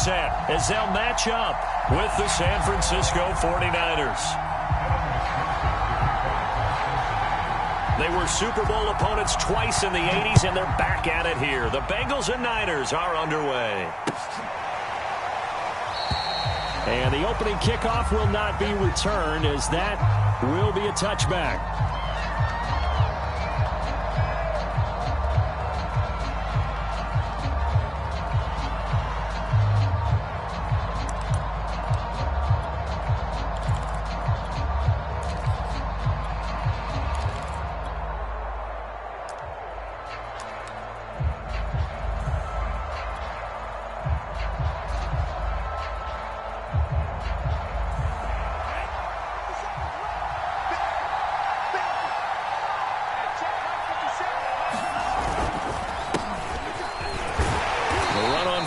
set as they'll match up with the San Francisco 49ers. They were Super Bowl opponents twice in the 80s, and they're back at it here. The Bengals and Niners are underway. And the opening kickoff will not be returned, as that will be a touchback.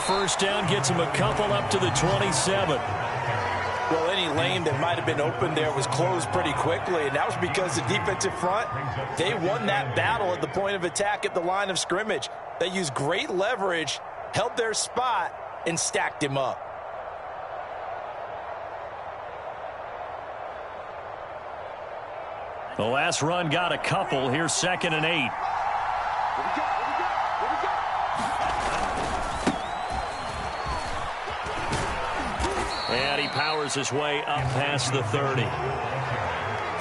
First down gets him a couple up to the 27. Well, any lane that might have been open there was closed pretty quickly, and that was because the defensive front, they won that battle at the point of attack at the line of scrimmage. They used great leverage, held their spot, and stacked him up. The last run got a couple. Here's 2nd and 8. And he powers his way up past the 30.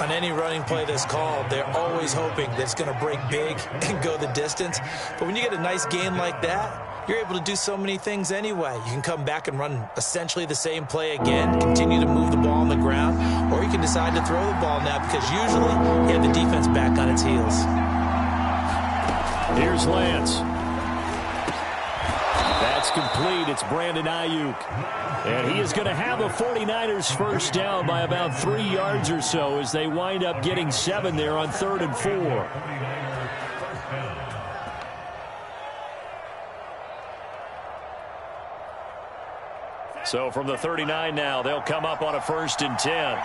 On any running play that's called, they're always hoping that it's going to break big and go the distance. But when you get a nice gain like that, you're able to do so many things anyway. You can come back and run essentially the same play again, continue to move the ball on the ground, or you can decide to throw the ball now because usually you have the defense back on its heels. Here's Lance. That's complete. It's Brandon Ayuk. And he is going to have a 49ers first down by about 3 yards or so as they wind up getting 7 there on 3rd and 4. So from the 39 now, they'll come up on a 1st and 10.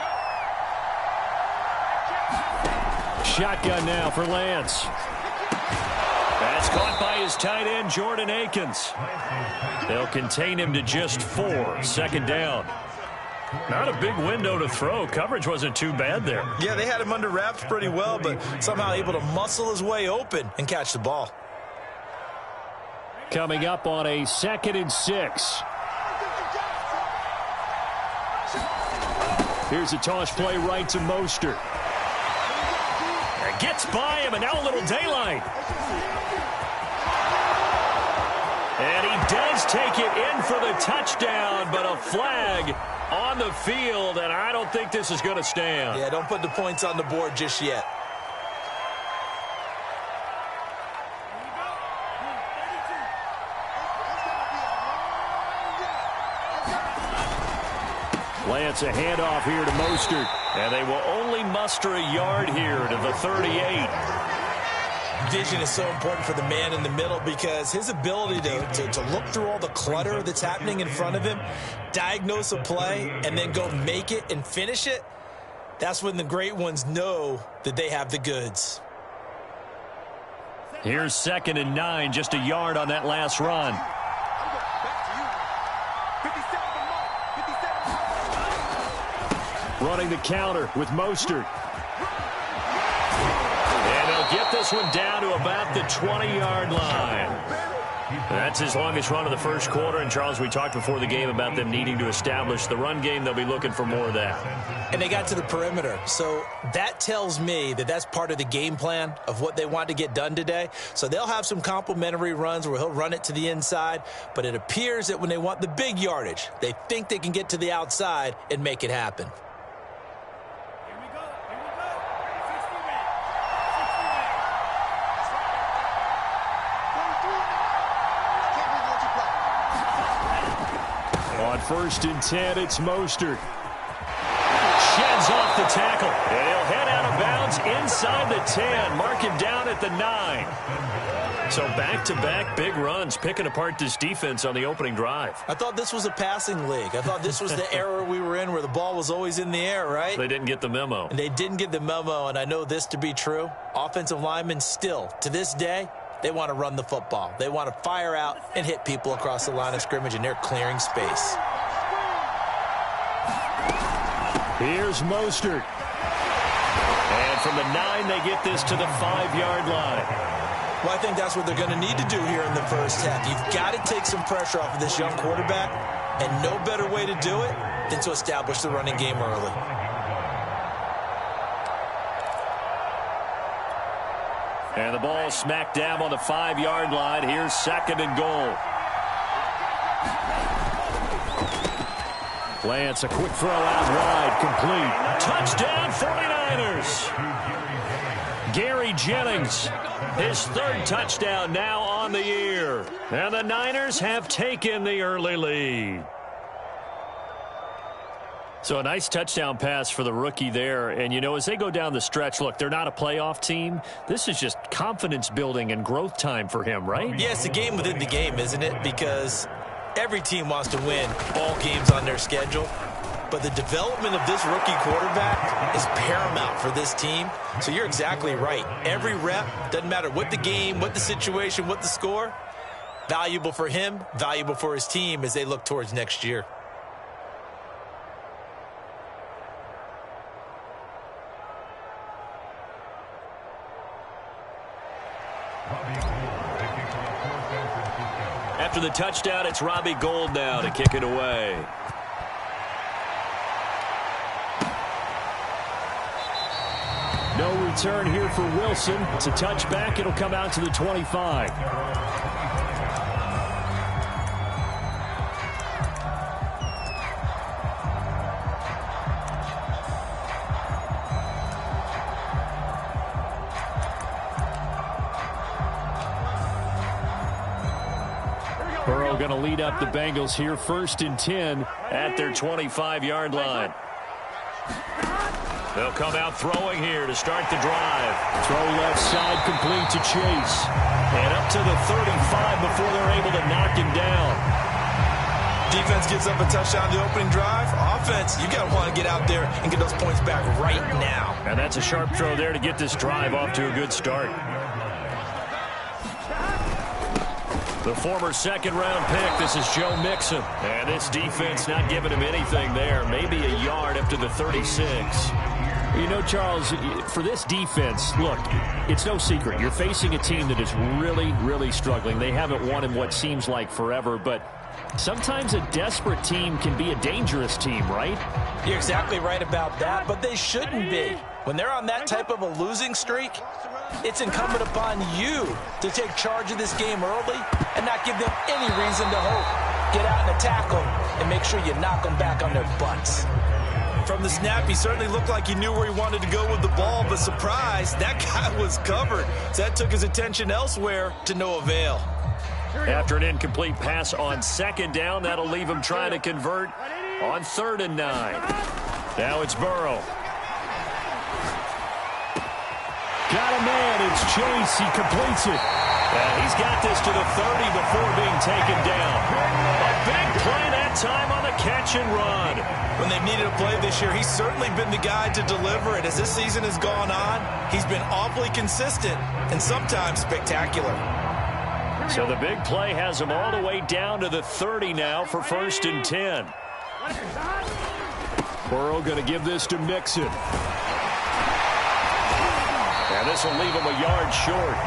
Shotgun now for Lance. That's caught by his tight end, Jordan Akins. They'll contain him to just 4. 2nd down. Not a big window to throw. Coverage wasn't too bad there. Yeah, they had him under wraps pretty well, but somehow able to muscle his way open and catch the ball. Coming up on a 2nd and 6. Here's a toss play right to Mostert. Gets by him, and now a little daylight. And he does take it in for the touchdown, but a flag on the field, and I don't think this is going to stand. Yeah, don't put the points on the board just yet. Lance, a handoff here to Mostert, and they will only muster a yard here to the 38. Vision is so important for the man in the middle because his ability to look through all the clutter that's happening in front of him, diagnose a play, and then go make it and finish it, that's when the great ones know that they have the goods. Here's 2nd and 9, just a yard on that last run. Running the counter with Mostert. And they'll get this one down to about the 20-yard line. That's his longest run of the first quarter. And, Charles, we talked before the game about them needing to establish the run game. They'll be looking for more of that. And they got to the perimeter. So that tells me that that's part of the game plan of what they want to get done today. So they'll have some complementary runs where he'll run it to the inside. But it appears that when they want the big yardage, they think they can get to the outside and make it happen. On 1st and 10, it's Mostert. Sheds off the tackle, and he'll head out of bounds inside the 10. Mark him down at the 9. So back-to-back big runs, picking apart this defense on the opening drive. I thought this was a passing league. I thought this was the era we were in where the ball was always in the air, right? They didn't get the memo. And they didn't get the memo, and I know this to be true. Offensive linemen still, to this day, They want to run the football. They want to fire out and hit people across the line of scrimmage, and they're clearing space. Here's Mostert. And from the 9, they get this to the 5-yard line. Well, I think that's what they're going to need to do here in the first half. You've got to take some pressure off of this young quarterback, and no better way to do it than to establish the running game early. And the ball smack dab on the 5-yard line. Here's 2nd and goal. Lance, a quick throw out wide, complete. Touchdown, 49ers. Gary Jennings, his 3rd touchdown now on the year. And the Niners have taken the early lead. So a nice touchdown pass for the rookie there. And, you know, as they go down the stretch, look, they're not a playoff team. This is just confidence building and growth time for him, right? Yeah, it's a game within the game, isn't it? Because every team wants to win all games on their schedule. But the development of this rookie quarterback is paramount for this team. So you're exactly right. Every rep, doesn't matter what the game, what the situation, what the score, valuable for him, valuable for his team as they look towards next year. After the touchdown, it's Robbie Gould now to kick it away. No return here for Wilson. It's a touchback. It'll come out to the 25. Burrow going to lead up the Bengals here, 1st and 10 at their 25-yard line. They'll come out throwing here to start the drive. Throw left side, complete to Chase. And up to the 35 before they're able to knock him down. Defense gives up a touchdown the opening drive. Offense, you got to want to get out there and get those points back right now. And that's a sharp throw there to get this drive off to a good start. The former 2nd-round pick, this is Joe Mixon. And this defense not giving him anything there. Maybe a yard up to the 36. You know, Charles, for this defense, look, it's no secret. You're facing a team that is really, really struggling. They haven't won in what seems like forever, but sometimes a desperate team can be a dangerous team, right? You're exactly right about that, but they shouldn't be. When they're on that type of a losing streak, it's incumbent upon you to take charge of this game early and not give them any reason to hope. Get out and attack them and make sure you knock them back on their butts. From the snap, he certainly looked like he knew where he wanted to go with the ball, but surprise, that guy was covered. So that took his attention elsewhere to no avail. After an incomplete pass on 2nd down, that'll leave him trying to convert on 3rd and 9. Now it's Burrow. Got a man, it's Chase, he completes it. And he's got this to the 30 before being taken down. A big play that time on the catch and run. When they've needed a play this year, he's certainly been the guy to deliver it. As this season has gone on, he's been awfully consistent and sometimes spectacular. So the big play has him all the way down to the 30 now for 1st and 10. Burrow going to give this to Mixon. And this will leave him a yard short.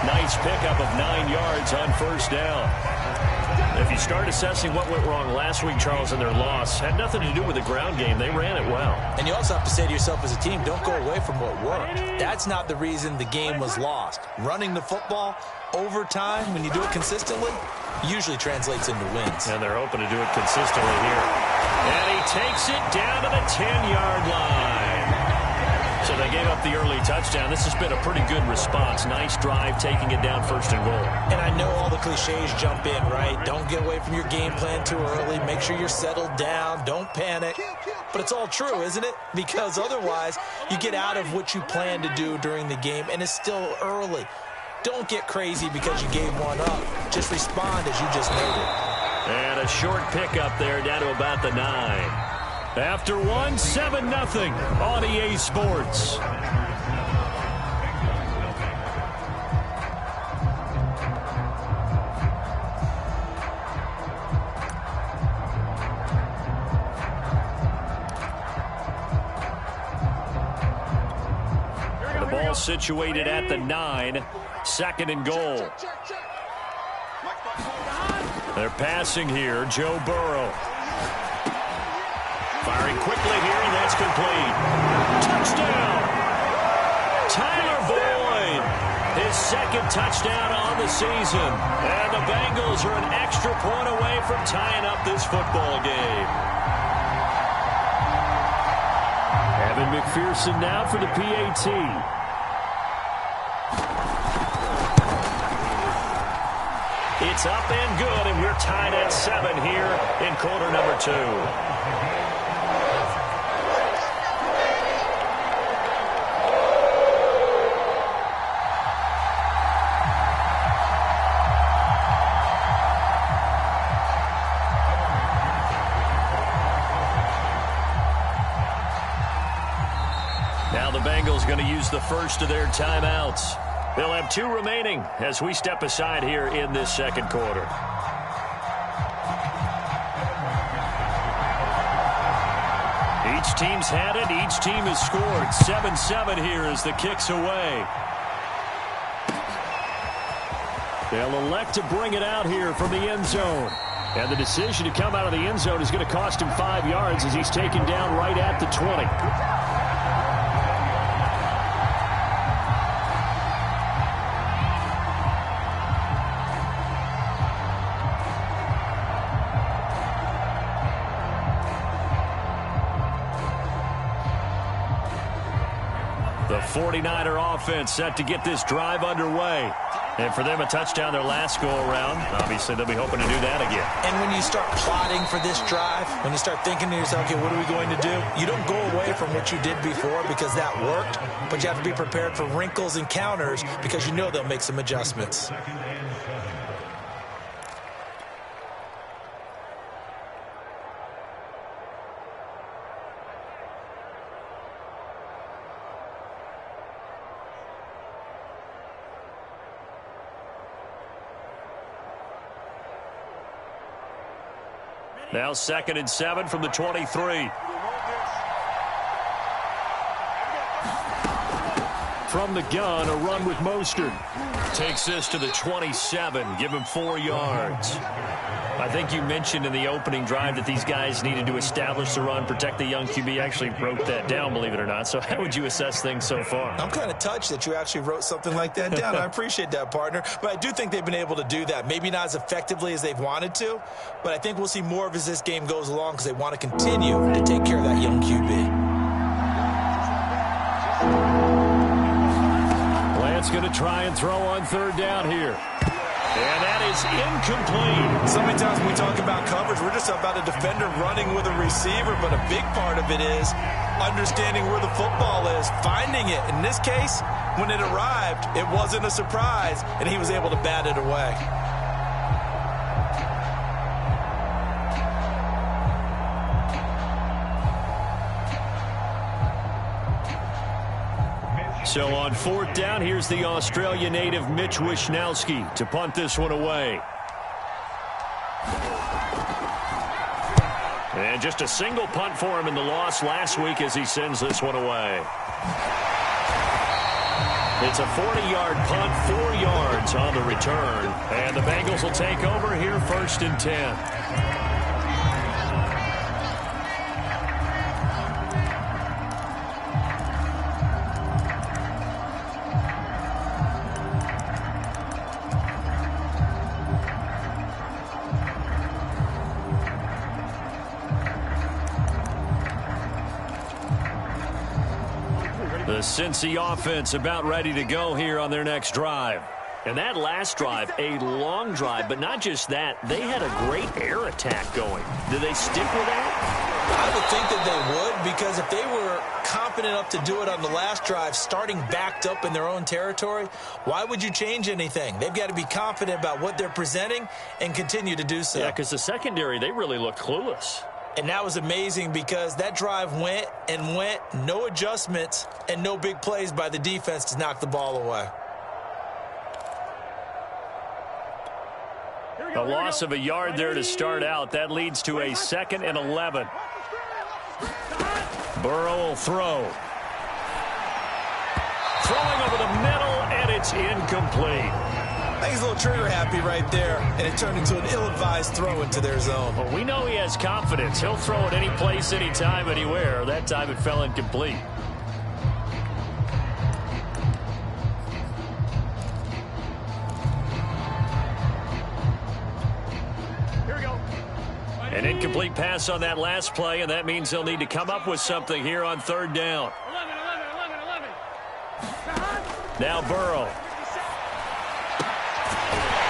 Nice pickup of 9 yards on 1st down. If you start assessing what went wrong last week, Charles, in their loss, had nothing to do with the ground game. They ran it well. And you also have to say to yourself as a team, don't go away from what worked. That's not the reason the game was lost. Running the football over time, when you do it consistently, usually translates into wins. And they're hoping to do it consistently here. And he takes it down to the 10-yard line. So they gave up the early touchdown. This has been a pretty good response. Nice drive, taking it down 1st and goal. And I know all the cliches jump in, right? Don't get away from your game plan too early. Make sure you're settled down. Don't panic. But it's all true, isn't it? Because otherwise, you get out of what you plan to do during the game, and it's still early. Don't get crazy because you gave one up. Just respond as you just noted. And a short pickup there down to about the 9. After one, 7-0 on EA Sports. situated at the 9. 2nd and goal. They're passing here. Joe Burrow. Firing quickly here, and that's complete. Touchdown! Tyler Boyd. His 2nd touchdown on the season. And the Bengals are an extra point away from tying up this football game. Evan McPherson now for the PAT. It's up and good, and we're tied at 7 here in quarter number 2. Now the Bengals going to use the first of their timeouts. They'll have 2 remaining as we step aside here in this 2nd quarter. Each team's had it. Each team has scored. 7-7 here as the kick's away. They'll elect to bring it out here from the end zone. And the decision to come out of the end zone is going to cost him 5 yards as he's taken down right at the 20. The 49er offense set to get this drive underway. And for them, a touchdown their last go-around. Obviously, they'll be hoping to do that again. And when you start plotting for this drive, when you start thinking to yourself, okay, what are we going to do? You don't go away from what you did before because that worked, but you have to be prepared for wrinkles and counters because you know they'll make some adjustments. Now 2nd and 7 from the 23. From the gun, a run with Mostert. Takes this to the 27. Give him 4 yards. I think you mentioned in the opening drive that these guys needed to establish the run, protect the young QB. Actually wrote that down, believe it or not. So how would you assess things so far? I'm kind of touched that you actually wrote something like that down. I appreciate that, partner. But I do think they've been able to do that. Maybe not as effectively as they've wanted to, but I think we'll see more of as this game goes along because they want to continue to take care of that young QB. Lance going to try and throw on 3rd down here. And that is incomplete. So many times when we talk about coverage, we're just about a defender running with a receiver, but a big part of it is understanding where the football is, finding it. In this case, when it arrived, it wasn't a surprise, and he was able to bat it away. So on 4th down, here's the Australia native Mitch Wishnowsky to punt this one away. And just a single punt for him in the loss last week as he sends this one away. It's a 40-yard punt, 4 yards on the return. And the Bengals will take over here 1st and 10. The Cincy offense about ready to go here on their next drive. And that last drive, a long drive, but not just that. They had a great air attack going. Do they stick with that? I would think that they would, because if they were confident enough to do it on the last drive, starting backed up in their own territory, why would you change anything? They've got to be confident about what they're presenting and continue to do so. Yeah, because the secondary, they really looked clueless. And that was amazing because that drive went and went, no adjustments, and no big plays by the defense to knock the ball away. A loss of a yard there to start out. That leads to a 2nd and 11. Burrow will throw. throwing over the middle, and it's incomplete. I think he's a little trigger happy right there, and it turned into an ill-advised throw into their zone. Well, we know he has confidence. He'll throw it any place, anytime, anywhere. That time it fell incomplete. An incomplete pass on that last play, and that means they'll need to come up with something here on third down. 11. Now Burrow.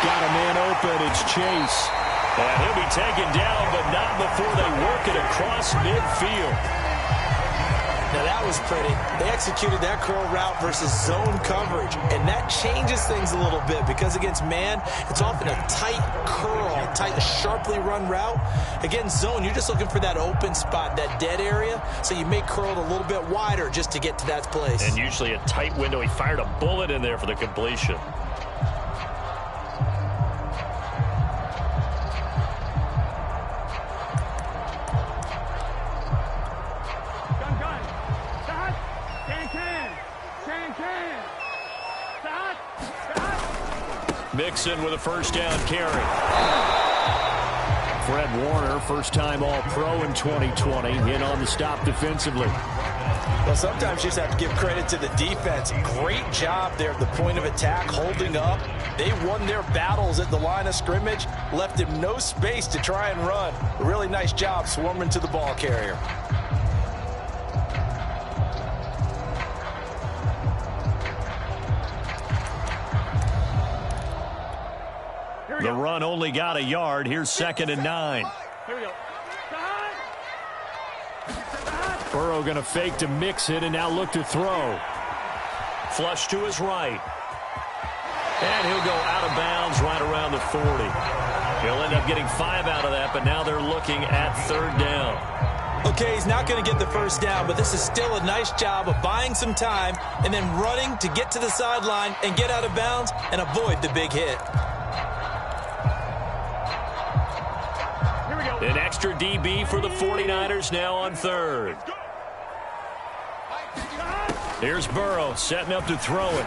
Got a man open. It's Chase. And he'll be taken down, but not before they work it across midfield. Now that was pretty. They executed that curl route versus zone coverage, and that changes things a little bit because against man, it's often a tight curl, tight, sharply run route. Against zone, you're just looking for that open spot, that dead area, so you may curl it a little bit wider just to get to that place. And usually a tight window. He fired a bullet in there for the completion. Mixon with a first down carry. Fred Warner, first-time All-Pro in 2020, in on the stop defensively. Well, sometimes you just have to give credit to the defense. Great job there at the point of attack, holding up. They won their battles at the line of scrimmage, left him no space to try and run. A really nice job swarming to the ball carrier. The run only got a yard. Here's 2nd and 9. Here we go. Burrow going to fake to mix it and now look to throw. Flush to his right. And he'll go out of bounds right around the 40. He'll end up getting 5 out of that, but now they're looking at third down. Okay, he's not going to get the first down, but this is still a nice job of buying some time and then running to get to the sideline and get out of bounds and avoid the big hit. An extra DB for the 49ers now on third. Here's Burrow setting up to throw it.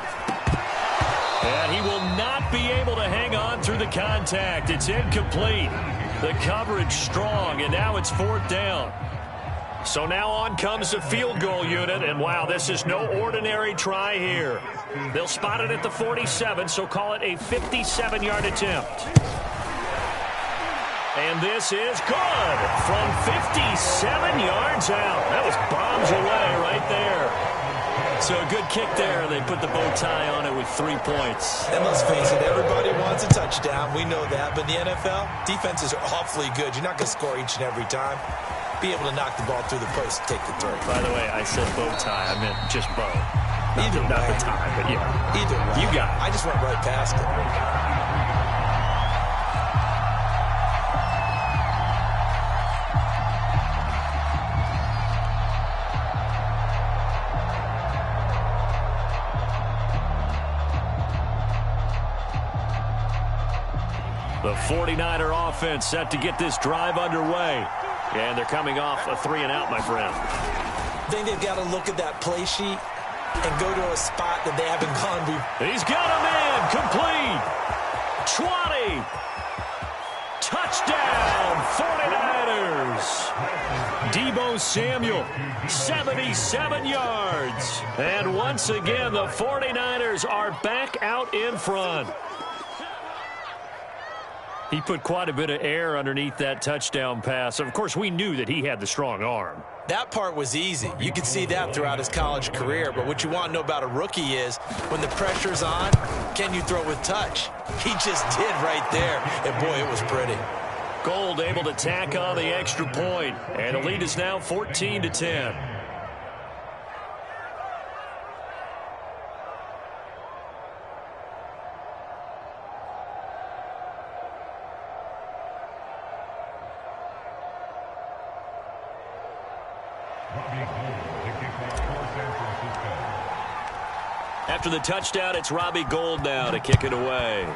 And he will not be able to hang on through the contact. It's incomplete. The coverage strong, and now it's 4th down. So now on comes the field goal unit, and wow, this is no ordinary try here. They'll spot it at the 47, so call it a 57-yard attempt. And this is good from 57 yards out. That was bombs away right there. So a good kick there. They put the bow tie on it with 3 points. And let's face it, everybody wants a touchdown. We know that. But in the NFL, defenses are awfully good. You're not going to score each and every time. Be able to knock the ball through the post and take the throw. By the way, I said bow tie. I meant just bow. Not Either the way. tie, but yeah. Either way. You got it. I just went right past it. The 49er offense set to get this drive underway. And they're coming off a 3-and-out, my friend. I think they've got to look at that play sheet and go to a spot that they haven't gone to. He's got a man complete. 20. Touchdown, 49ers. Deebo Samuel, 77 yards. And once again, the 49ers are back out in front. He put quite a bit of air underneath that touchdown pass. Of course, we knew that he had the strong arm. That part was easy. You could see that throughout his college career. But what you want to know about a rookie is when the pressure's on, can you throw with touch? He just did right there. And, boy, it was pretty. Gold able to tack on the extra point. And the lead is now 14-10. After the touchdown, it's Robbie Gould now to kick it away.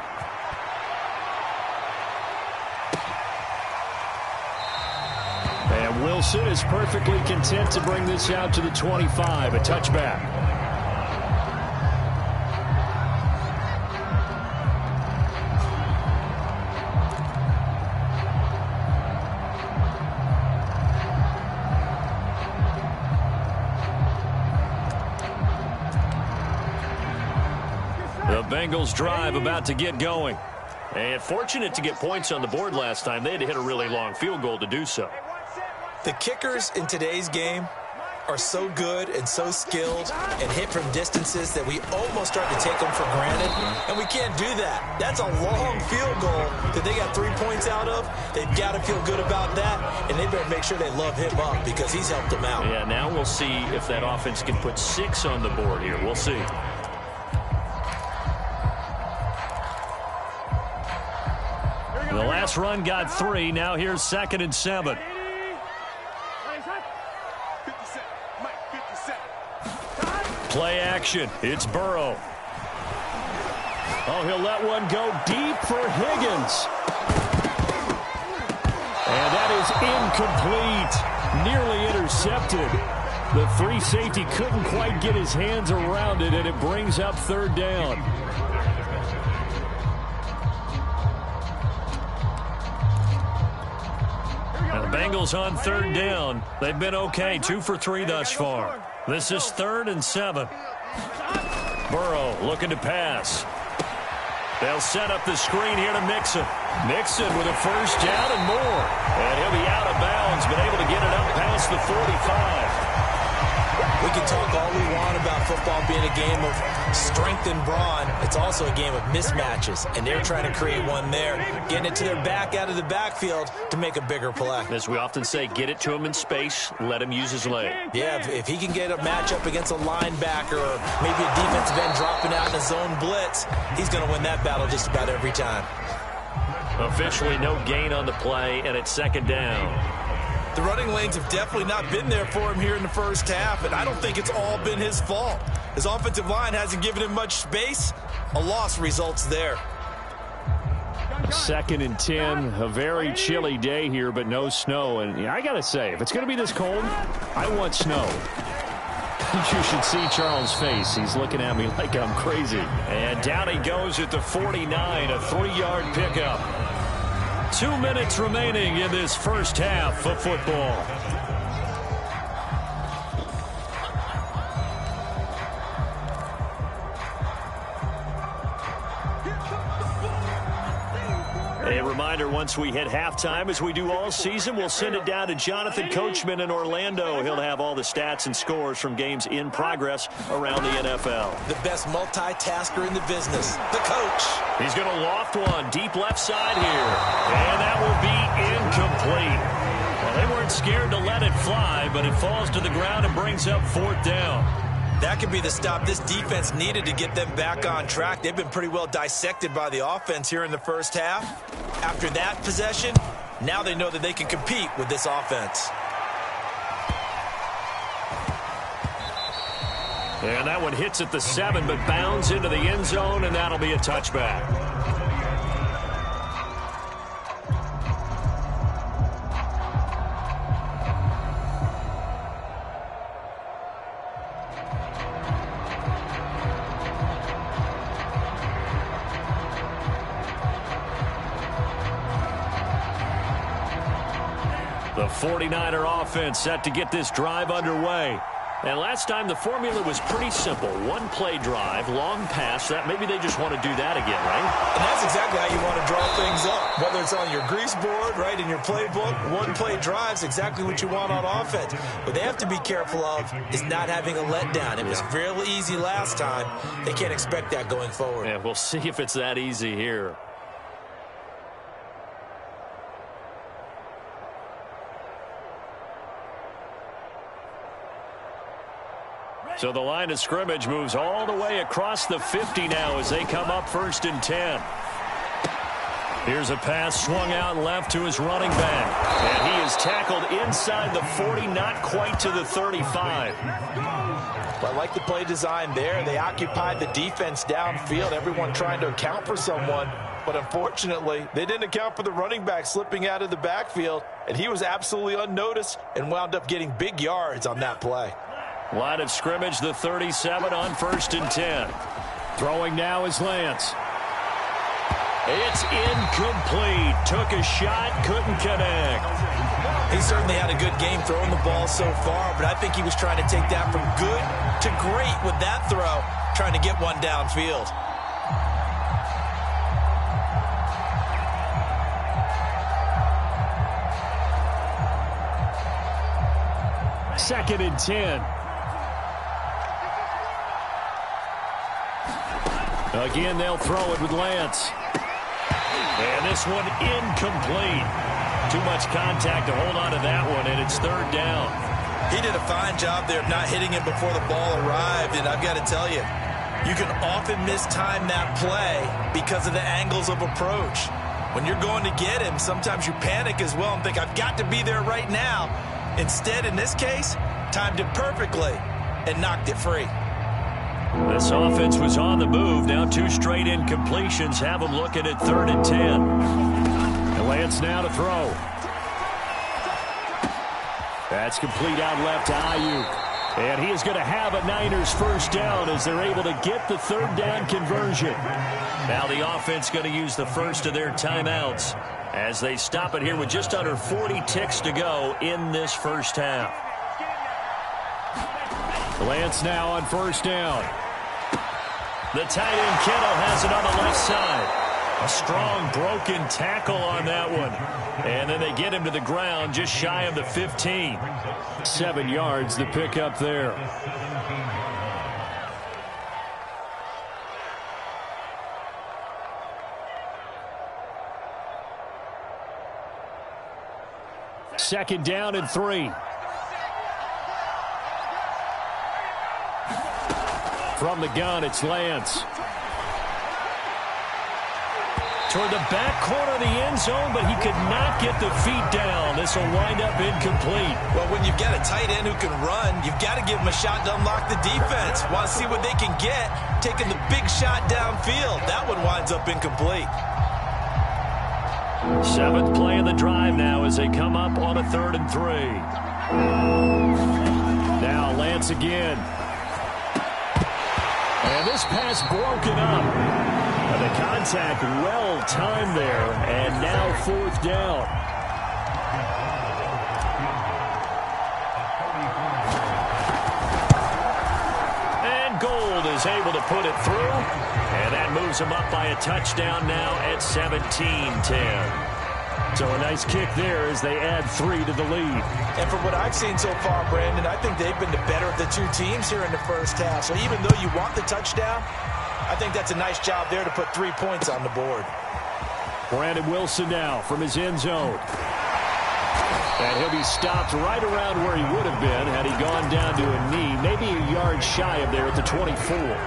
And Wilson is perfectly content to bring this out to the 25, a touchback. Bengals drive about to get going. And fortunate to get points on the board last time. They had to hit a really long field goal to do so. The kickers in today's game are so good and so skilled and hit from distances that we almost start to take them for granted, and we can't do that. That's a long field goal that they got 3 points out of. They've got to feel good about that, and they better make sure they love him up because he's helped them out. Yeah, now we'll see if that offense can put 6 on the board here. We'll see. The last run got 3. Now here's 2nd and 7. Play action. It's Burrow. Oh, he'll let one go deep for Higgins. And that is incomplete. Nearly intercepted. The free safety couldn't quite get his hands around it, and it brings up 3rd down. Now the Bengals on 3rd down. They've been okay. 2 for 3 thus far. This is 3rd and 7. Burrow looking to pass. They'll set up the screen here to Mixon. Mixon with a 1st down and more. And he'll be out of bounds, but able to get it up past the 45. We can talk all we want about football being a game of strength and brawn. It's also a game of mismatches, and they're trying to create one there, getting it to their back out of the backfield to make a bigger play. As we often say, get it to him in space, let him use his leg. Yeah, if he can get a matchup against a linebacker or maybe a defensive end dropping out in a zone blitz, he's going to win that battle just about every time. Officially no gain on the play, and it's 2nd down. The running lanes have definitely not been there for him here in the first half, and I don't think it's all been his fault. His offensive line hasn't given him much space. A loss results there. 2nd and 10, a very chilly day here, but no snow. And I got to say, if it's going to be this cold, I want snow. You should see Charles' face. He's looking at me like I'm crazy. And down he goes at the 49, a 3-yard pickup. 2 minutes remaining in this first half of football. A reminder, once we hit halftime, as we do all season, we'll send it down to Jonathan Coachman in Orlando. He'll have all the stats and scores from games in progress around the NFL. The best multitasker in the business, the coach. He's going to loft one deep left side here. And that will be incomplete. Well, they weren't scared to let it fly, but it falls to the ground and brings up 4th down. That could be the stop this defense needed to get them back on track. They've been pretty well dissected by the offense here in the first half. After that possession, now they know that they can compete with this offense. And that one hits at the 7, but bounds into the end zone, and that'll be a touchback. The 49er offense set to get this drive underway. And last time the formula was pretty simple. 1-play drive, long pass. That maybe they just want to do that again, right? And that's exactly how you want to draw things up. Whether it's on your grease board, right, in your playbook, 1-play drive's exactly what you want on offense. What they have to be careful of is not having a letdown. It was real easy last time. They can't expect that going forward. Yeah, we'll see if it's that easy here. So the line of scrimmage moves all the way across the 50 now as they come up 1st and 10. Here's a pass swung out left to his running back. And he is tackled inside the 40, not quite to the 35. Well, I like the play design there. They occupied the defense downfield, everyone trying to account for someone. But unfortunately, they didn't account for the running back slipping out of the backfield, and he was absolutely unnoticed and wound up getting big yards on that play. Line of scrimmage, the 37 on 1st and 10. Throwing now is Lance. It's incomplete. Took a shot, couldn't connect. He certainly had a good game throwing the ball so far, but I think he was trying to take that from good to great with that throw, trying to get one downfield. 2nd and 10. Again, they'll throw it with Lance. And this one incomplete. Too much contact to hold on to that one, and it's 3rd down. He did a fine job there of not hitting him before the ball arrived, and I've got to tell you, you can often mistime that play because of the angles of approach. When you're going to get him, sometimes you panic as well and think, I've got to be there right now. Instead, in this case, timed it perfectly and knocked it free. This offense was on the move. Now 2 straight incompletions have them looking at 3rd and 10. And Lance now to throw. That's complete out left to Ayuk. And he is going to have a Niners 1st down as they're able to get the 3rd down conversion. Now the offense going to use the first of their timeouts as they stop it here with just under 40 ticks to go in this 1st half. Lance now on 1st down. The tight end Kittle has it on the left side. A strong broken tackle on that one. And then they get him to the ground just shy of the 15. 7 yards the pickup there. Second down and 3. From the gun, it's Lance. Toward the back corner of the end zone, but he could not get the feet down. This will wind up incomplete. Well, when you've got a tight end who can run, you've got to give him a shot to unlock the defense. Want to see what they can get, taking the big shot downfield. That one winds up incomplete. 7th play of the drive now as they come up on a 3rd and 3. Now Lance again. And this pass broken up. The contact well timed there, and now 4th down. And Gold is able to put it through, and that moves him up by a touchdown now at 17-10. So a nice kick there as they add 3 to the lead. And from what I've seen so far, Brandon, I think they've been the better of the 2 teams here in the 1st half. So even though you want the touchdown, I think that's a nice job there to put 3 points on the board. Brandon Wilson now from his end zone. And he'll be stopped right around where he would have been had he gone down to a knee, maybe a yard shy of there at the 24.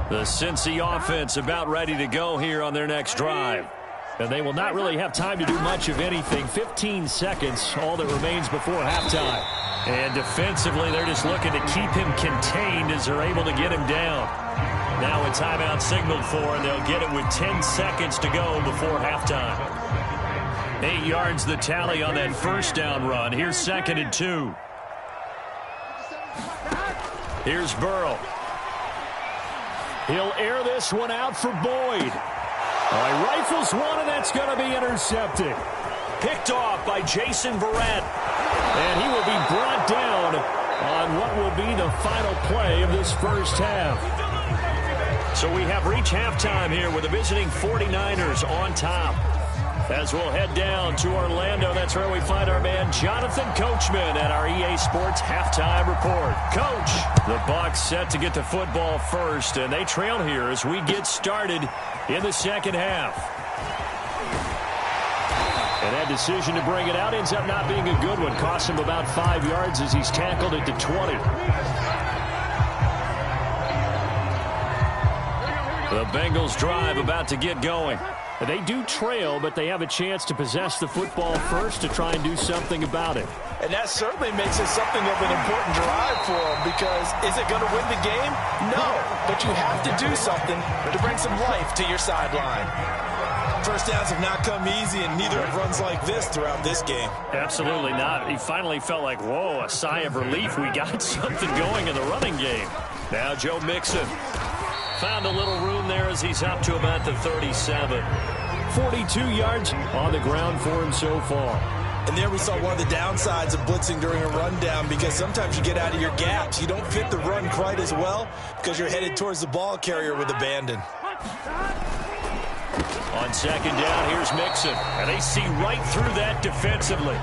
The Cincy offense about ready to go here on their next drive. And they will not really have time to do much of anything. 15 seconds, all that remains before halftime. And defensively, they're just looking to keep him contained as they're able to get him down. Now a timeout signaled for, and they'll get it with 10 seconds to go before halftime. 8 yards the tally on that 1st down run. Here's 2nd and 2. Here's Burrow. He'll air this one out for Boyd. He rifles one, and that's going to be intercepted. Picked off by Jason Verrett. And he will be brought down on what will be the final play of this 1st half. So we have reached halftime here with the visiting 49ers on top. As we'll head down to Orlando, that's where we find our man Jonathan Coachman at our EA Sports Halftime Report. Coach, the Bucs set to get the football first, and they trail here as we get started in the 2nd half. And that decision to bring it out ends up not being a good one. Costs him about 5 yards as he's tackled it to 20. The Bengals drive about to get going. They do trail, but they have a chance to possess the football first to try and do something about it. And that certainly makes it something of an important drive for them, because is it going to win the game? No, but you have to do something to bring some life to your sideline. 1st downs have not come easy, and neither have runs like this throughout this game. Absolutely not. He finally felt like, whoa, a sigh of relief. We got something going in the running game. Now Joe Mixon found a little room there as he's up to about the 37. 42 yards on the ground for him so far. And there we saw one of the downsides of blitzing during a rundown, because sometimes you get out of your gaps. You don't fit the run quite as well because you're headed towards the ball carrier with abandon. On second down, here's Mixon. And they see right through that defensively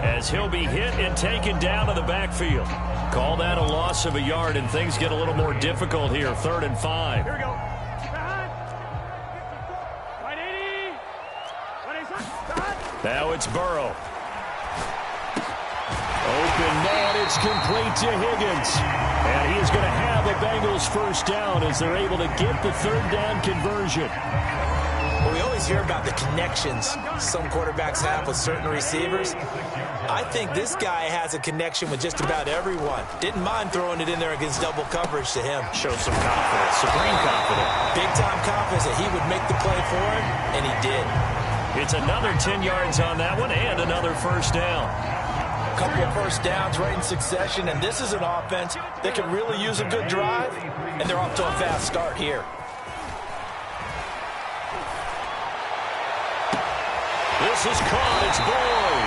as he'll be hit and taken down to the backfield. Call that a loss of a yard, and things get a little more difficult here. 3rd and 5. Here we go. Now it's Burrow. Open man, it's complete to Higgins. And he is going to have a Bengals first down as they're able to get the 3rd down conversion. Well, we always hear about the connections some quarterbacks have with certain receivers. I think this guy has a connection with just about everyone. Didn't mind throwing it in there against double coverage to him. Shows some confidence, supreme confidence. Big-time confidence that he would make the play for him, and he did. It's another 10 yards on that one and another first down. A couple of first downs right in succession, and this is an offense that can really use a good drive, and they're off to a fast start here. This is caught. It's Boyd.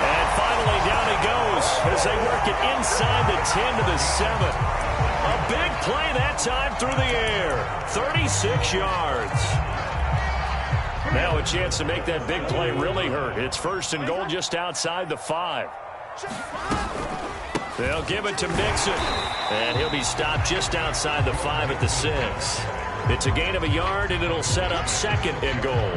And finally down he goes as they work it inside the 10 to the 7. A big play that time through the air. 36 yards. Now a chance to make that big play really hurt. It's 1st and goal just outside the 5. They'll give it to Mixon. And he'll be stopped just outside the 5 at the 6. It's a gain of a yard, and it'll set up 2nd and goal.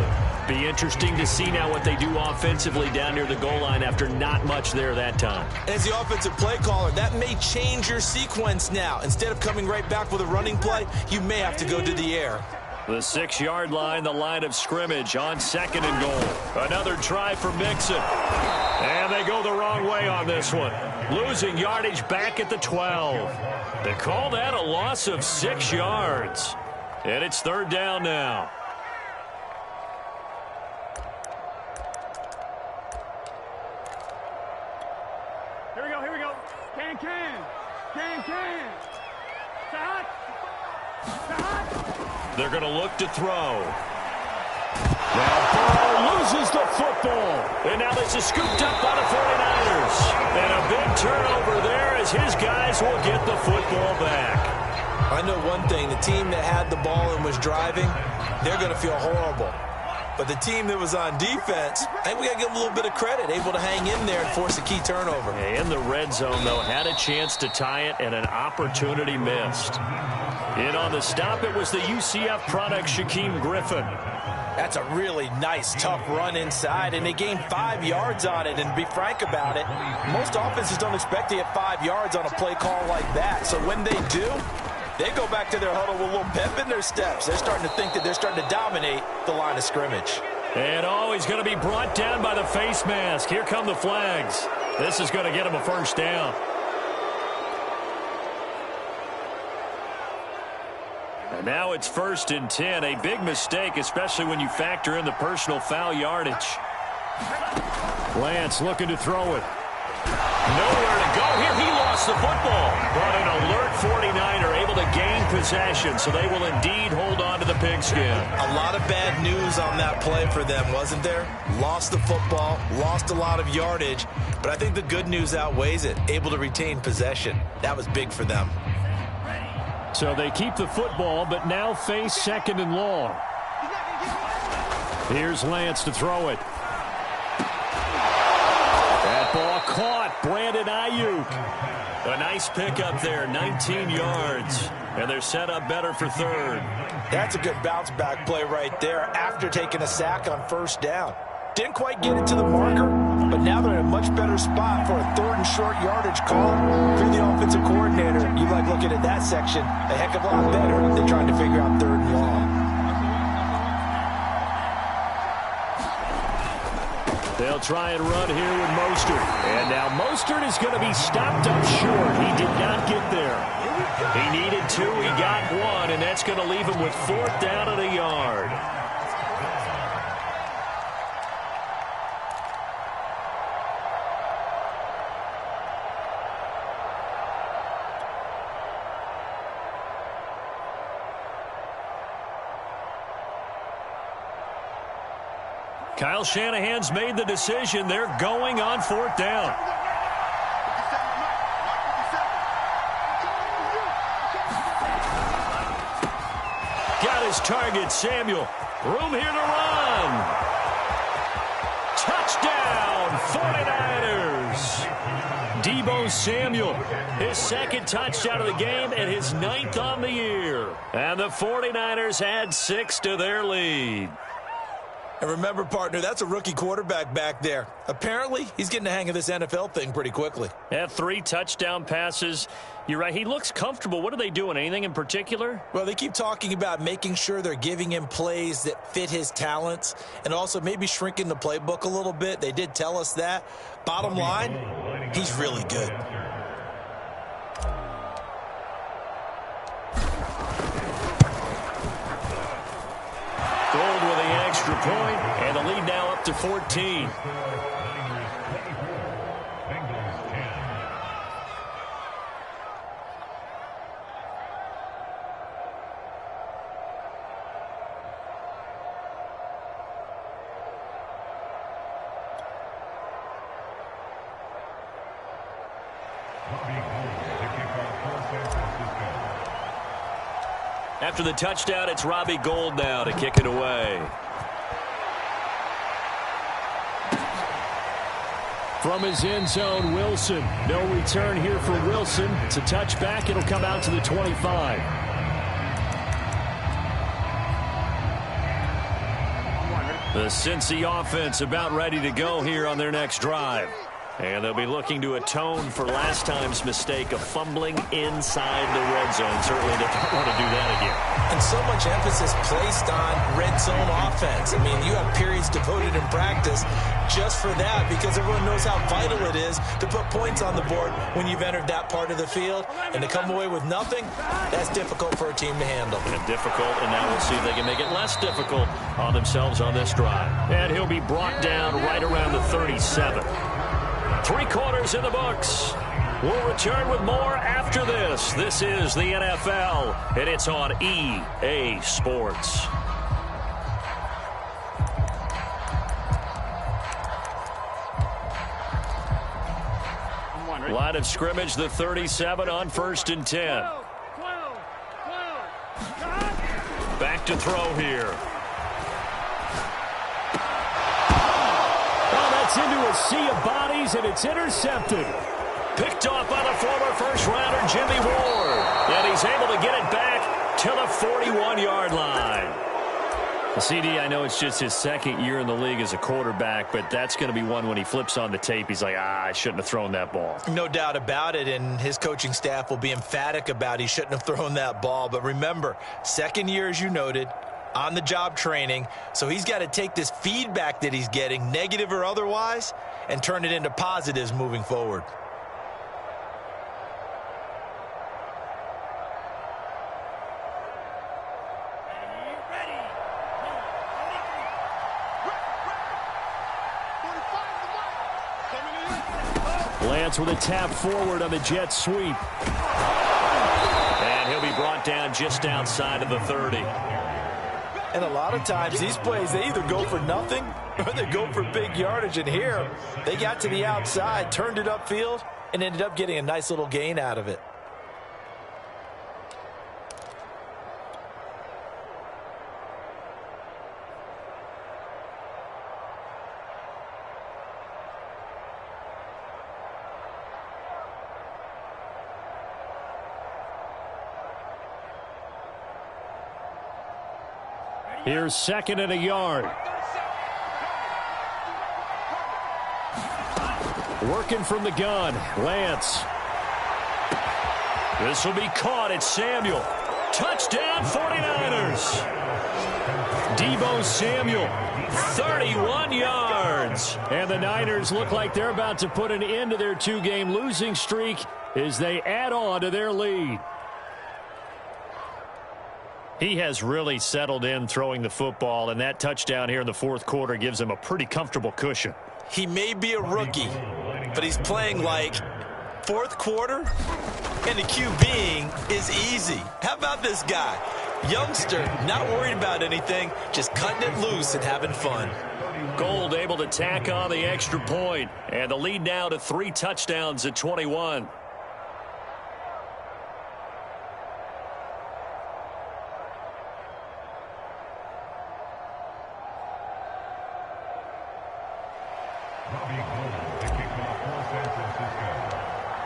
Be interesting to see now what they do offensively down near the goal line after not much there that time. As the offensive play caller, that may change your sequence now. Instead of coming right back with a running play, you may have to go to the air. The 6-yard line, the line of scrimmage on 2nd and goal. Another try for Mixon. And they go the wrong way on this one. Losing yardage back at the 12. They call that a loss of 6 yards. And it's 3rd down now. Here we go. Can. They're going to look to throw. Now Burrow loses the football. And now this is scooped up by the 49ers. And a big turnover there as his guys will get the football back. I know one thing. The team that had the ball and was driving, they're going to feel horrible. But the team that was on defense, I think we got to give them a little bit of credit, able to hang in there and force a key turnover. In the red zone, though, had a chance to tie it and an opportunity missed. In on the stop, it was the UCF product, Shaquem Griffin. That's a really nice, tough run inside, and they gained 5 yards on it. And to be frank about it, most offenses don't expect to get 5 yards on a play call like that. So when they do, they go back to their huddle with a little pep in their steps. They're starting to think that they're starting to dominate the line of scrimmage. And he's going to be brought down by the face mask. Here come the flags. This is going to get him a first down. And now it's 1st and 10. A big mistake, especially when you factor in the personal foul yardage. Lance looking to throw it. Nowhere to go here. He lost the football. But an alert 49er able to gain possession, so they will indeed hold on to the pigskin. A lot of bad news on that play for them, wasn't there? Lost the football, lost a lot of yardage, but I think the good news outweighs it. Able to retain possession. That was big for them. So they keep the football, but now face 2nd and long. Here's Lance to throw it. That ball caught. Brandon Ayuk. A nice pickup there, 19 yards. And they're set up better for 3rd. That's a good bounce-back play right there after taking a sack on 1st down. Didn't quite get it to the marker, but now they're in a much better spot for a 3rd and short yardage call. If you're the offensive coordinator, you like looking at that section a heck of a lot better than trying to figure out 3rd and long. They'll try and run here with Mostert. And now Mostert is going to be stopped up short. He did not get there. He needed 2. He got 1, and that's going to leave him with 4th down and a yard. Kyle Shanahan's made the decision. They're going on 4th down. Got his target, Samuel. Room here to run. Touchdown, 49ers. Deebo Samuel, his 2nd touchdown of the game and his 9th on the year. And the 49ers add 6 to their lead. And remember, partner, that's a rookie quarterback back there. Apparently, he's getting the hang of this NFL thing pretty quickly. Had 3 touchdown passes. You're right. He looks comfortable. What are they doing? Anything in particular? Well, they keep talking about making sure they're giving him plays that fit his talents and also maybe shrinking the playbook a little bit. They did tell us that. Bottom line, he's really good. Gold with the extra point, and the lead now up to 14. After the touchdown, it's Robbie Gould now to kick it away. From his end zone, Wilson. No return here for Wilson. It's a touchback. It'll come out to the 25. The Cincy offense about ready to go here on their next drive. And they'll be looking to atone for last time's mistake of fumbling inside the red zone. Certainly they don't want to do that again. And so much emphasis placed on red zone offense. I mean, you have periods devoted in practice just for that because everyone knows how vital it is to put points on the board when you've entered that part of the field. And to come away with nothing, that's difficult for a team to handle. And difficult, and now we'll see if they can make it less difficult on themselves on this drive. And he'll be brought down right around the 37. 3 quarters in the books. We'll return with more after this. This is the NFL, and it's on EA Sports. Line of scrimmage, the 37 on 1st and 10. Back to throw here. Into a sea of bodies, and it's intercepted. Picked off by the former first-rounder Jimmy Ward. And he's able to get it back to the 41-yard line. CD, I know it's just his 2nd year in the league as a quarterback, but that's going to be one when he flips on the tape, he's like, I shouldn't have thrown that ball. No doubt about it, and his coaching staff will be emphatic about he shouldn't have thrown that ball. But remember, 2nd year, as you noted, on-the-job training, so he's got to take this feedback that he's getting, negative or otherwise, and turn it into positives moving forward. Lance with a tap forward on the jet sweep. And he'll be brought down just outside of the 30. And a lot of times these plays, they either go for nothing or they go for big yardage. And here, they got to the outside, turned it upfield, and ended up getting a nice little gain out of it. Here's 2nd and a yard. Working from the gun, Lance. This will be caught. It's Samuel. Touchdown, 49ers. Deebo Samuel, 31 yards. And the Niners look like they're about to put an end to their 2-game losing streak as they add on to their lead. He has really settled in throwing the football, and that touchdown here in the 4th quarter gives him a pretty comfortable cushion. He may be a rookie, but he's playing like 4th quarter, and the QBing is easy. How about this guy? Youngster, not worried about anything, just cutting it loose and having fun. Gold able to tack on the extra point, and the lead now to 3 touchdowns at 21.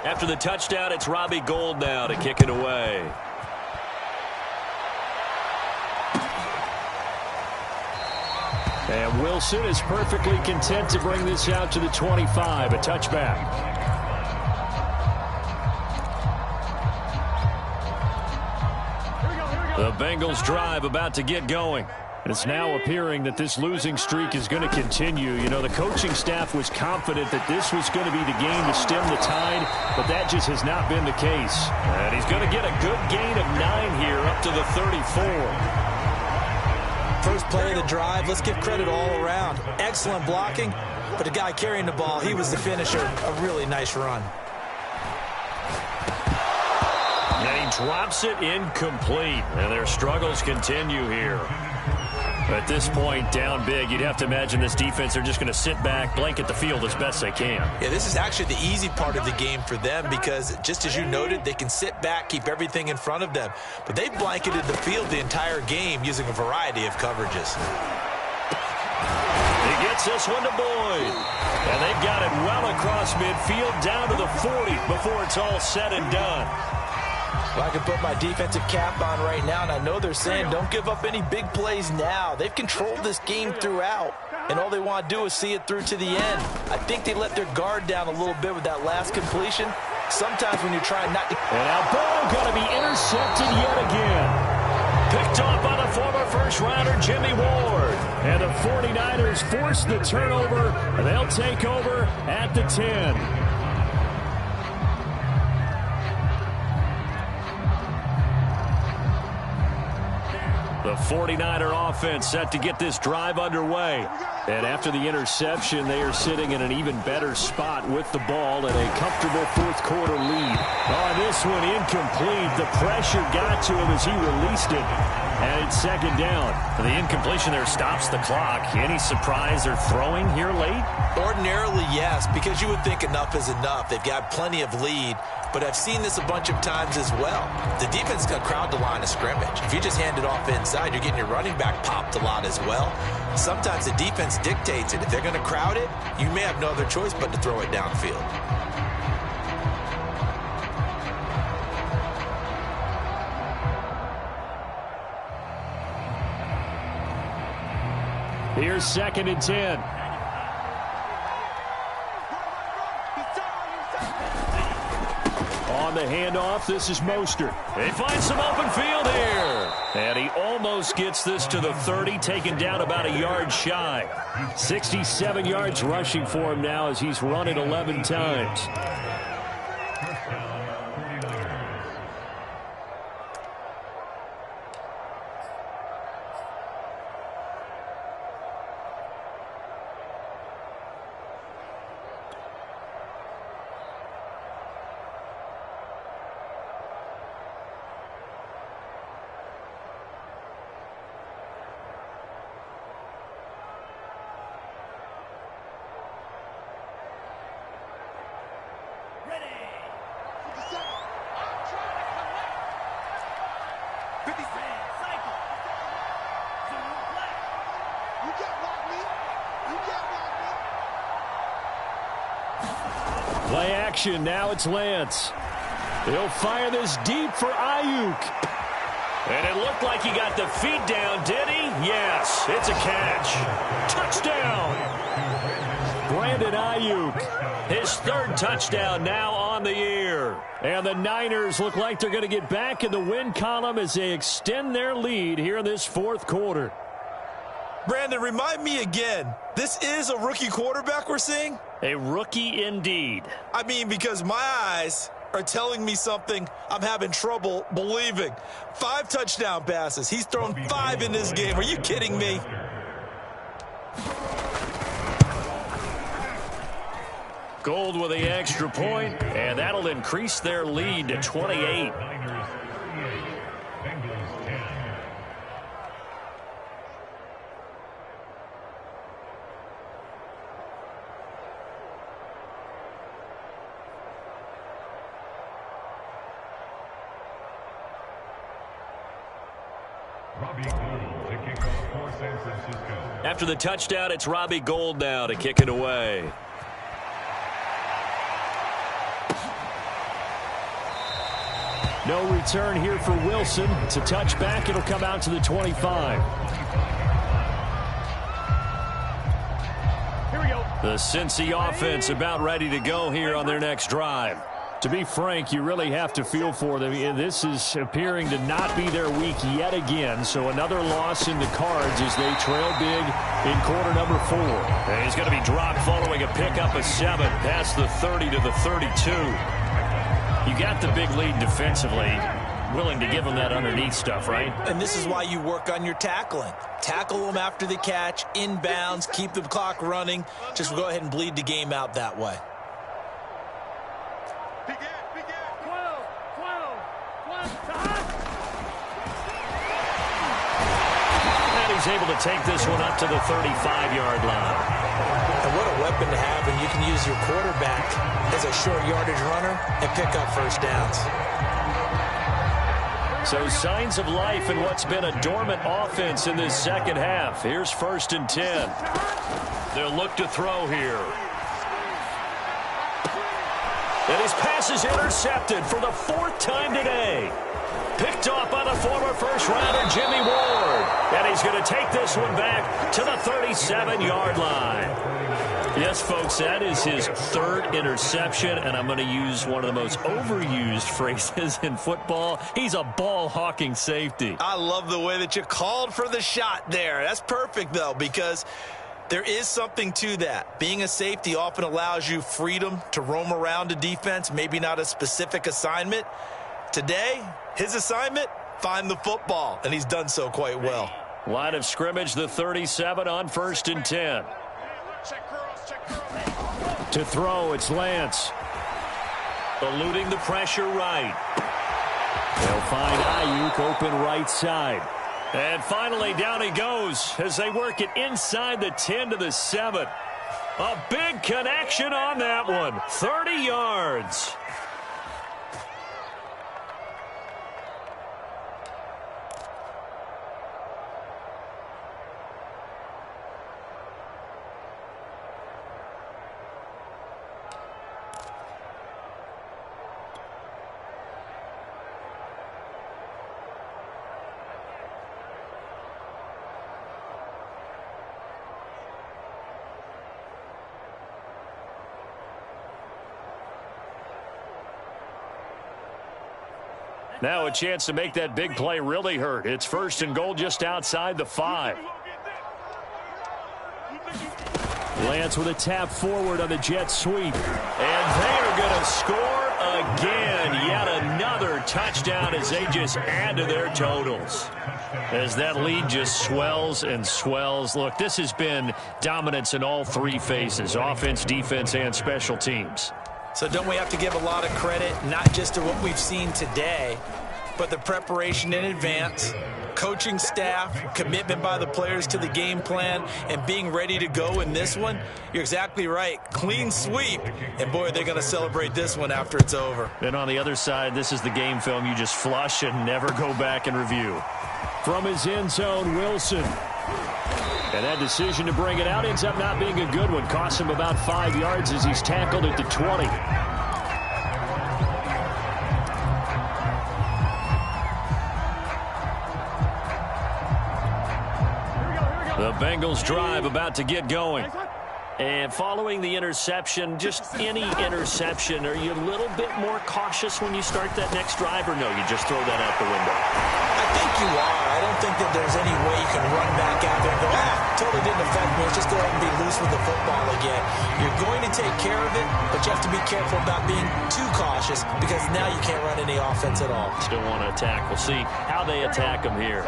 After the touchdown, it's Robbie Gould now to kick it away. And Wilson is perfectly content to bring this out to the 25, a touchback. The Bengals drive about to get going. And it's now appearing that this losing streak is going to continue. You know, the coaching staff was confident that this was going to be the game to stem the tide, but that just has not been the case. And he's going to get a good gain of 9 here up to the 34. First play of the drive, let's give credit all around. Excellent blocking, but the guy carrying the ball, he was the finisher. A really nice run. And he drops it incomplete. And their struggles continue here. At this point, down big, you'd have to imagine this defense are just going to sit back, blanket the field as best they can. Yeah, this is actually the easy part of the game for them because, just as you noted, they can sit back, keep everything in front of them. But they've blanketed the field the entire game using a variety of coverages. He gets this one to Boyd. And they've got it well across midfield down to the 40 before it's all said and done. Well, I can put my defensive cap on right now, and I know they're saying don't give up any big plays now. They've controlled this game throughout, and all they want to do is see it through to the end. I think they let their guard down a little bit with that last completion. Sometimes when you're trying not to... And now ball going to be intercepted yet again. Picked off by the former first-rounder Jimmy Ward. And the 49ers force the turnover, and they'll take over at the 10. The 49er offense set to get this drive underway. And after the interception, they are sitting in an even better spot with the ball and a comfortable fourth-quarter lead. Oh, this one incomplete. The pressure got to him as he released it. And it's second down. The incompletion there stops the clock. Any surprise they're throwing here late? Ordinarily, yes, because you would think enough is enough. They've got plenty of lead. But I've seen this a bunch of times as well. The defense can crowd the line of scrimmage. If you just hand it off inside, you're getting your running back popped a lot as well. Sometimes the defense dictates it. If they're going to crowd it, you may have no other choice but to throw it downfield. Here's 2nd and 10. On the handoff, this is Mostert. They find some open field here. And he almost gets this to the 30, taken down about a yard shy. 67 yards rushing for him now as he's run it 11 times. Play action. Now it's Lance. He'll fire this deep for Ayuk. And it looked like he got the feet down, did he? Yes, it's a catch. Touchdown. Brandon Ayuk. His 3rd touchdown now on the year. And the Niners look like they're going to get back in the win column as they extend their lead here in this 4th quarter. Brandon, remind me again, this is a rookie quarterback we're seeing? A rookie indeed. I mean, because my eyes are telling me something I'm having trouble believing. 5 touchdown passes. He's thrown 5 in this game. Are you kidding me? Gould with the extra point, and that'll increase their lead to 28. After the touchdown, it's Robbie Gould now to kick it away. No return here for Wilson. It's a touchback. It'll come out to the 25. Here we go. The Cincy offense about ready to go here on their next drive. To be frank, you really have to feel for them. This is appearing to not be their week yet again. So another loss in the cards as they trail big in quarter number 4. And he's going to be dropped following a pickup of 7 past the 30 to the 32. You got the big lead defensively, willing to give them that underneath stuff, right? And this is why you work on your tackling. Tackle them after the catch, inbounds, keep the clock running. Just go ahead and bleed the game out that way. 12. And he's able to take this one up to the 35-yard line. And what a weapon to have when you can use your quarterback as a short yardage runner and pick up first downs. So signs of life in what's been a dormant offense in this second half. Here's 1st and 10. They'll look to throw here. And his pass is intercepted for the 4th time today. Picked off by the former first-rounder Jimmy Ward. And he's going to take this one back to the 37-yard line. Yes, folks, that is his 3rd interception, and I'm going to use one of the most overused phrases in football. He's a ball-hawking safety. I love the way that you called for the shot there. That's perfect, though, because there is something to that. Being a safety often allows you freedom to roam around a defense, maybe not a specific assignment. Today, his assignment, find the football, and he's done so quite well. Line of scrimmage, the 37 on 1st and 10. To throw, it's Lance. Eluding the pressure right. They'll find Ayuk open right side. And finally, down he goes as they work it inside the 10 to the 7. A big connection on that one. 30 yards. Now a chance to make that big play really hurt. It's 1st and goal just outside the 5. Lance with a tap forward on the jet sweep. And they are going to score again. Yet another touchdown as they just add to their totals. As that lead just swells and swells. Look, this has been dominance in all 3 phases. Offense, defense, and special teams. So don't we have to give a lot of credit, not just to what we've seen today, but the preparation in advance, coaching staff, commitment by the players to the game plan, and being ready to go in this one? You're exactly right. Clean sweep. And, boy, they're going to celebrate this one after it's over. And on the other side, this is the game film you just flush and never go back and review. From his end zone, Wilson. And that decision to bring it out ends up not being a good one. Costs him about 5 yards as he's tackled at the 20. The Bengals drive about to get going. And following the interception, just any interception, are you a little bit more cautious when you start that next drive, or no, you just throw that out the window? I think you are. I don't think that there's any way you can run back out there and go, totally didn't affect me. Let's just go ahead and be loose with the football again. You're going to take care of it, but you have to be careful about being too cautious because now you can't run any offense at all. Still want to attack. We'll see how they attack them here.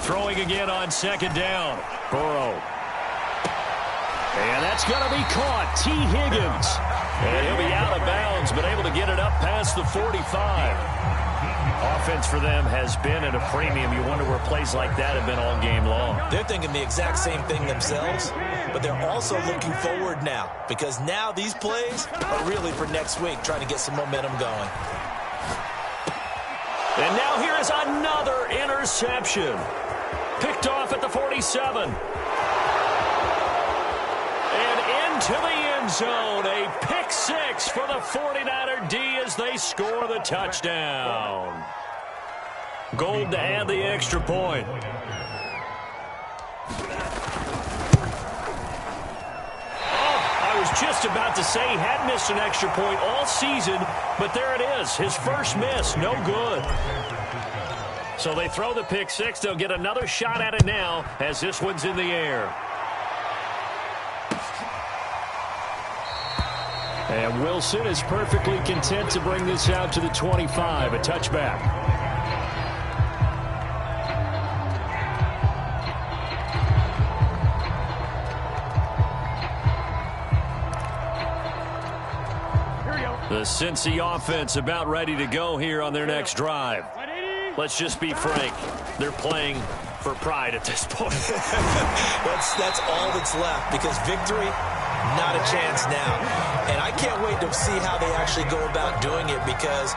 Throwing again on 2nd down. Burrow. And that's going to be caught. T. Higgins. And he'll be out of bounds, but able to get it up past the 45. Offense for them has been at a premium. You wonder where plays like that have been all game long. They're thinking the exact same thing themselves, but they're also looking forward now because now these plays are really for next week, trying to get some momentum going. And now here is another interception. Picked off at the 47. And into the end zone. A pick six for the 49er D as they score the touchdown. Gold to add the extra point. Just about to say he had missed an extra point all season, but there it is. His first miss, no good. So they throw the pick six. They'll get another shot at it now as this one's in the air. And Wilson is perfectly content to bring this out to the 25, a touchback. The Cincy offense about ready to go here on their next drive. Let's just be frank. They're playing for pride at this point. That's all that's left, because victory, not a chance now. And I can't wait to see how they actually go about doing it, because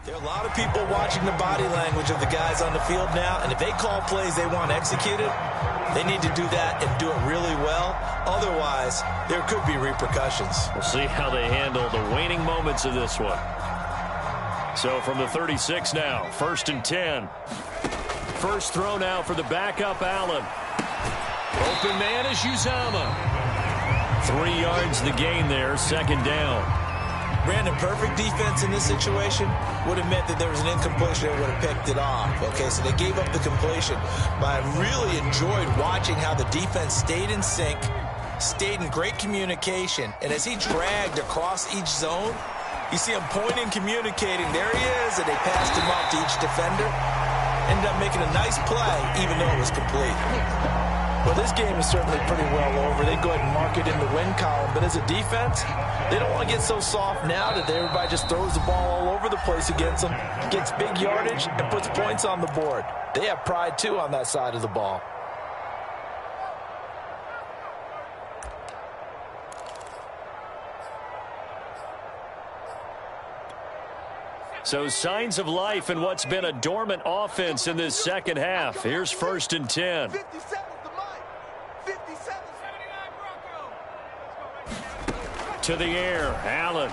there are a lot of people watching the body language of the guys on the field now, and if they call plays they want executed, they need to do that and do it really well. Otherwise, there could be repercussions. We'll see how they handle the waning moments of this one. So from the 36 now, 1st and 10. First throw now for the backup Allen. Open man is Uzama. 3 yards the gain there, 2nd down. Brandon, perfect defense in this situation would have meant that there was an incompletion that would have picked it off. Okay, so they gave up the completion. But I really enjoyed watching how the defense stayed in sync, stayed in great communication. And as he dragged across each zone, you see him pointing, communicating. There he is, and they passed him off to each defender. Ended up making a nice play, even though it was complete. Well, this game is certainly pretty well over. They go ahead and mark it in the win column. But as a defense, they don't want to get so soft now that everybody just throws the ball all over the place against them, gets big yardage, and puts points on the board. They have pride, too, on that side of the ball. So signs of life in what's been a dormant offense in this second half. Here's 1st and 10. To the air, Allen.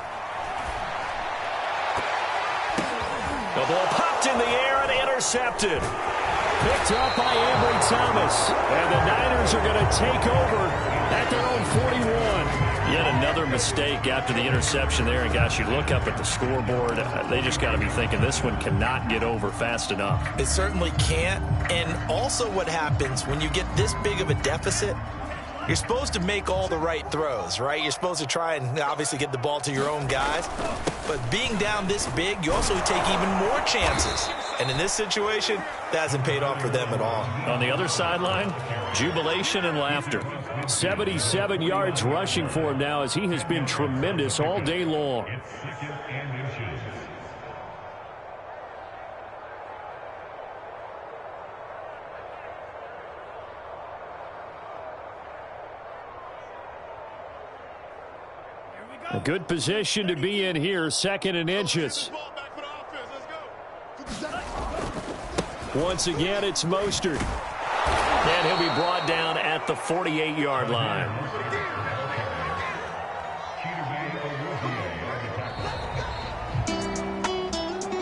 The ball popped in the air and intercepted. Picked up by Ambry Thomas. And the Niners are going to take over at their own 41. Yet another mistake after the interception there. And, gosh, you look up at the scoreboard. They just got to be thinking this one cannot get over fast enough. It certainly can't. And also what happens when you get this big of a deficit, you're supposed to make all the right throws, right? You're supposed to try and obviously get the ball to your own guys. But being down this big, you also take even more chances. And in this situation, that hasn't paid off for them at all. On the other sideline, jubilation and laughter. 77 yards rushing for him now as he has been tremendous all day long. A good position to be in here, 2nd and inches. Once again, it's Mostert. And he'll be brought down at the 48-yard line.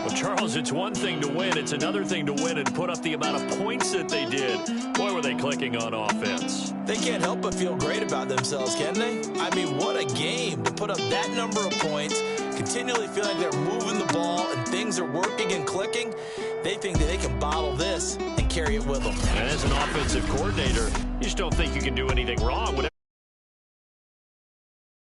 Well, Charles, it's one thing to win. It's another thing to win and put up the amount of points that they did. Boy, were they clicking on offense. They can't help but feel great about themselves, can they? I mean, what a game to put up that number of points, continually feeling like they're moving the ball and things are working and clicking. They think that they can bottle this and carry it with them. And as an offensive coordinator, you just don't think you can do anything wrong.